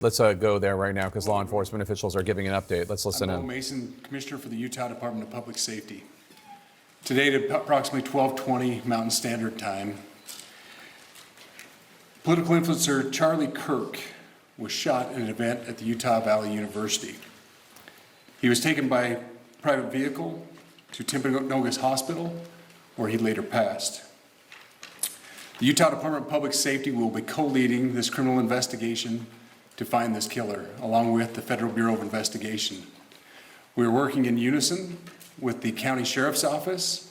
Let's go there right now because law enforcement officials are giving an update. Let's listen I'm in. Bo Mason, Commissioner for the Utah Department of Public Safety. Today at approximately 12:20 Mountain Standard Time, political influencer Charlie Kirk was shot in an event at the Utah Valley University. He was taken by private vehicle to Timpanogos Hospital, where he later passed. The Utah Department of Public Safety will be co-leading this criminal investigation to find this killer, along with the Federal Bureau of Investigation. We are working in unison with the County Sheriff's Office,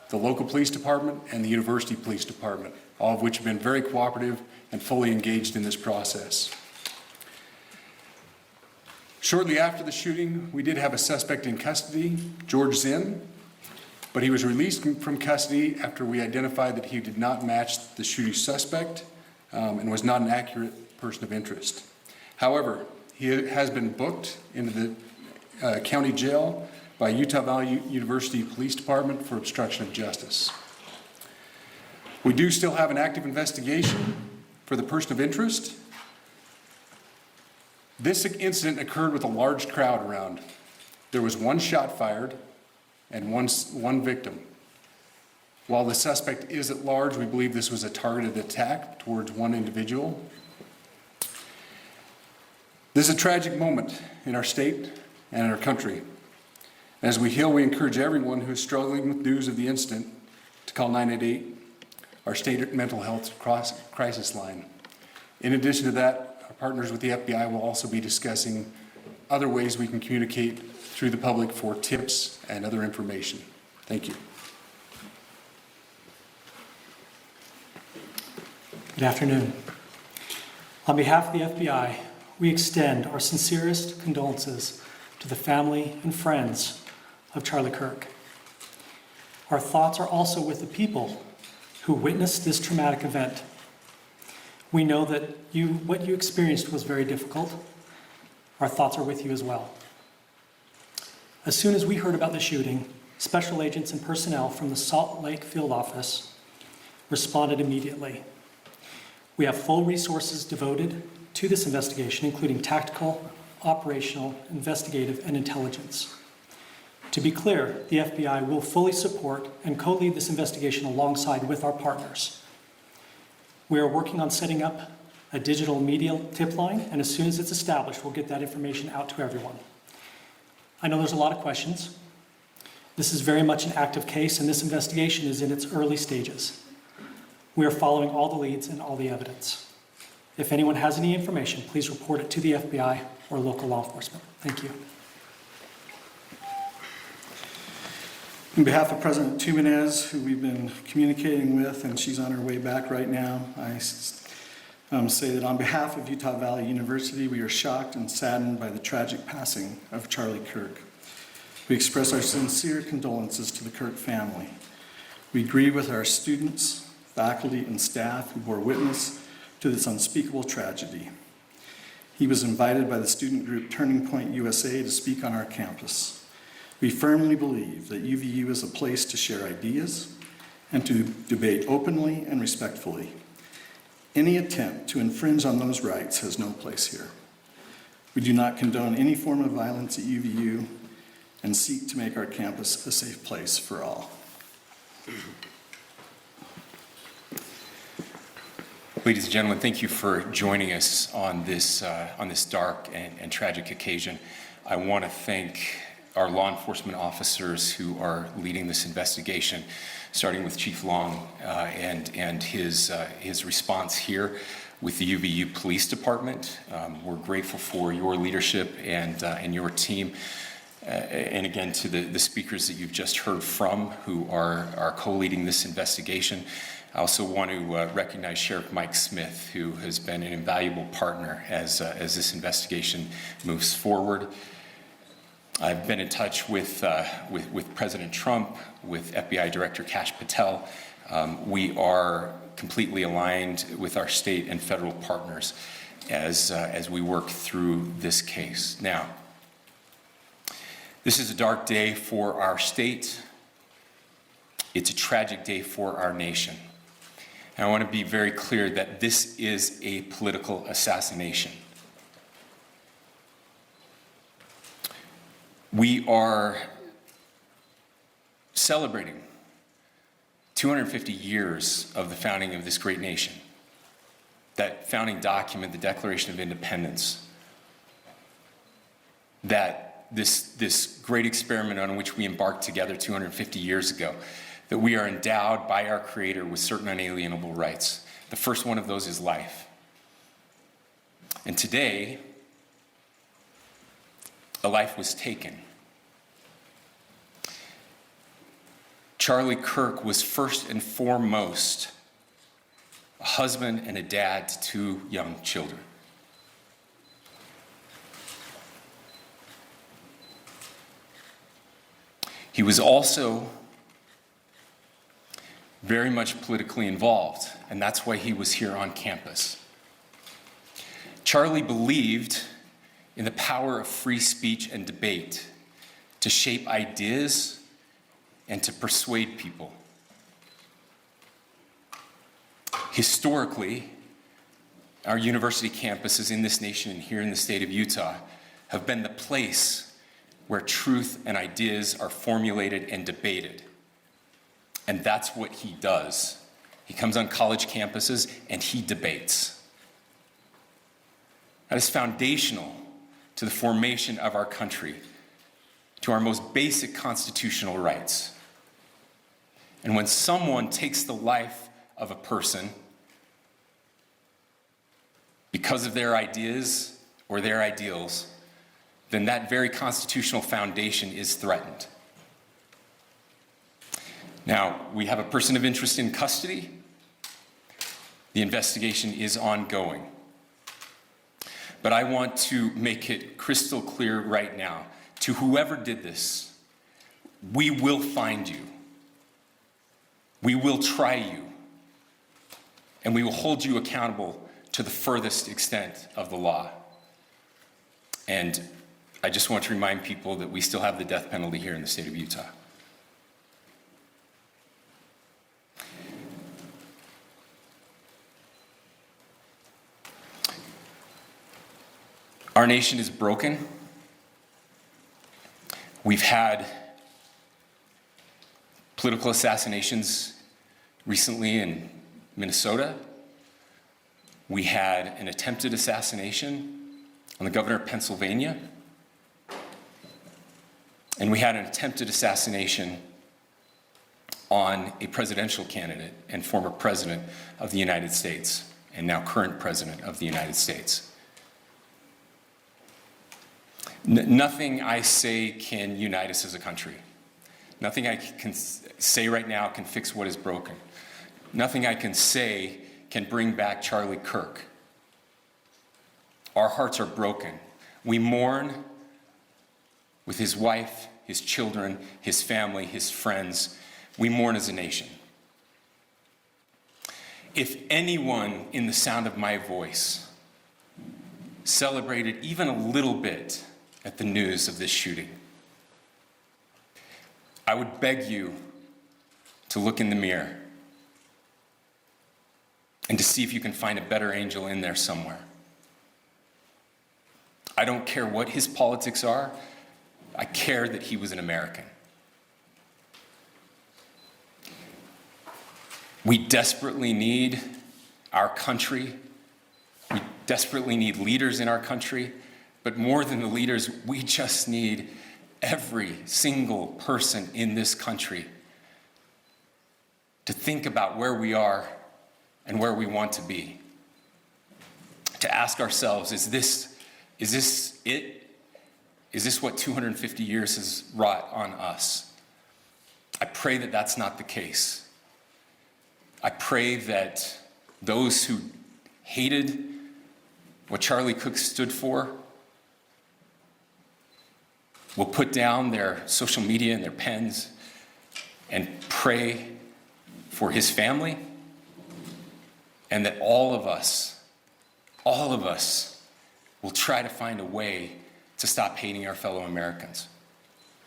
the local police department, and the University Police Department, all of which have been very cooperative and fully engaged in this process. Shortly after the shooting, we did have a suspect in custody, George Zinn, but he was released from custody after we identified that he did not match the shooting suspect and was not an accurate person of interest. However, he has been booked into the county jail by Utah Valley University Police Department for obstruction of justice. We do still have an active investigation for the person of interest. This incident occurred with a large crowd around. There was one shot fired and one victim. While the suspect is at large, we believe this was a targeted attack towards one individual. This is a tragic moment in our state and in our country. As we heal, we encourage everyone who is struggling with news of the incident to call 988, our state mental health crisis line. In addition to that, our partners with the FBI will also be discussing other ways we can communicate through the public for tips and other information. Thank you. Good afternoon. On behalf of the FBI, we extend our sincerest condolences to the family and friends of Charlie Kirk. Our thoughts are also with the people who witnessed this traumatic event. We know that what you experienced was very difficult. Our thoughts are with you as well. As soon as we heard about the shooting, special agents and personnel from the Salt Lake Field Office responded immediately. We have full resources devoted to this investigation, including tactical, operational, investigative, and intelligence. To be clear, the FBI will fully support and co-lead this investigation alongside with our partners. We are working on setting up a digital media tip line, and as soon as it's established, we'll get that information out to everyone. I know there's a lot of questions. This is very much an active case, and this investigation is in its early stages. We are following all the leads and all the evidence. If anyone has any information, please report it to the FBI or local law enforcement. Thank you. On behalf of President Tuminez, who we've been communicating with, and she's on her way back right now, I say that on behalf of Utah Valley University, we are shocked and saddened by the tragic passing of Charlie Kirk. We express our sincere condolences to the Kirk family. We grieve with our students, faculty, and staff who bore witness to this unspeakable tragedy. He was invited by the student group Turning Point USA to speak on our campus. We firmly believe that UVU is a place to share ideas and to debate openly and respectfully. Any attempt to infringe on those rights has no place here. We do not condone any form of violence at UVU and seek to make our campus a safe place for all. Ladies and gentlemen, thank you for joining us on this dark and tragic occasion. I want to thank our law enforcement officers who are leading this investigation, starting with Chief Long and his response here with the UVU Police Department. We're grateful for your leadership and your team. And again, to the speakers that you've just heard from who are co-leading this investigation. I also want to recognize Sheriff Mike Smith, who has been an invaluable partner as this investigation moves forward. I've been in touch with President Trump, with FBI Director Kash Patel. We are completely aligned with our state and federal partners as we work through this case. Now, this is a dark day for our state. It's a tragic day for our nation. And I want to be very clear that this is a political assassination. We are celebrating 250 years of the founding of this great nation. That founding document, the Declaration of Independence, that this great experiment on which we embarked together 250 years ago, that we are endowed by our Creator with certain unalienable rights. The first one of those is life. And today, a life was taken. Charlie Kirk was first and foremost a husband and a dad to two young children. He was also very much politically involved, and that's why he was here on campus. Charlie believed in the power of free speech and debate to shape ideas and to persuade people. Historically, our university campuses in this nation and here in the state of Utah have been the place where truth and ideas are formulated and debated. And that's what he does. He comes on college campuses and he debates. That is foundational to the formation of our country, to our most basic constitutional rights. And when someone takes the life of a person because of their ideas or their ideals, then that very constitutional foundation is threatened. Now, we have a person of interest in custody. The investigation is ongoing. But I want to make it crystal clear right now, to whoever did this, we will find you. We will try you. And we will hold you accountable to the furthest extent of the law. And I just want to remind people that we still have the death penalty here in the state of Utah. Our nation is broken. We've had political assassinations recently in Minnesota. We had an attempted assassination on the governor of Pennsylvania. And we had an attempted assassination on a presidential candidate and former president of the United States, and now current president of the United States. Nothing I say can unite us as a country. Nothing I can say right now can fix what is broken. Nothing I can say can bring back Charlie Kirk. Our hearts are broken. We mourn with his wife, his children, his family, his friends. We mourn as a nation. If anyone in the sound of my voice celebrated even a little bit at the news of this shooting, I would beg you to look in the mirror and to see if you can find a better angel in there somewhere. I don't care what his politics are. I care that he was an American. We desperately need our country. We desperately need leaders in our country. But more than the leaders, we just need every single person in this country to think about where we are and where we want to be. To ask ourselves, is this it? Is this what 250 years has wrought on us? I pray that that's not the case. I pray that those who hated what Charlie Kirk stood for will put down their social media and their pens and pray for his family, and that all of us will try to find a way to stop hating our fellow Americans.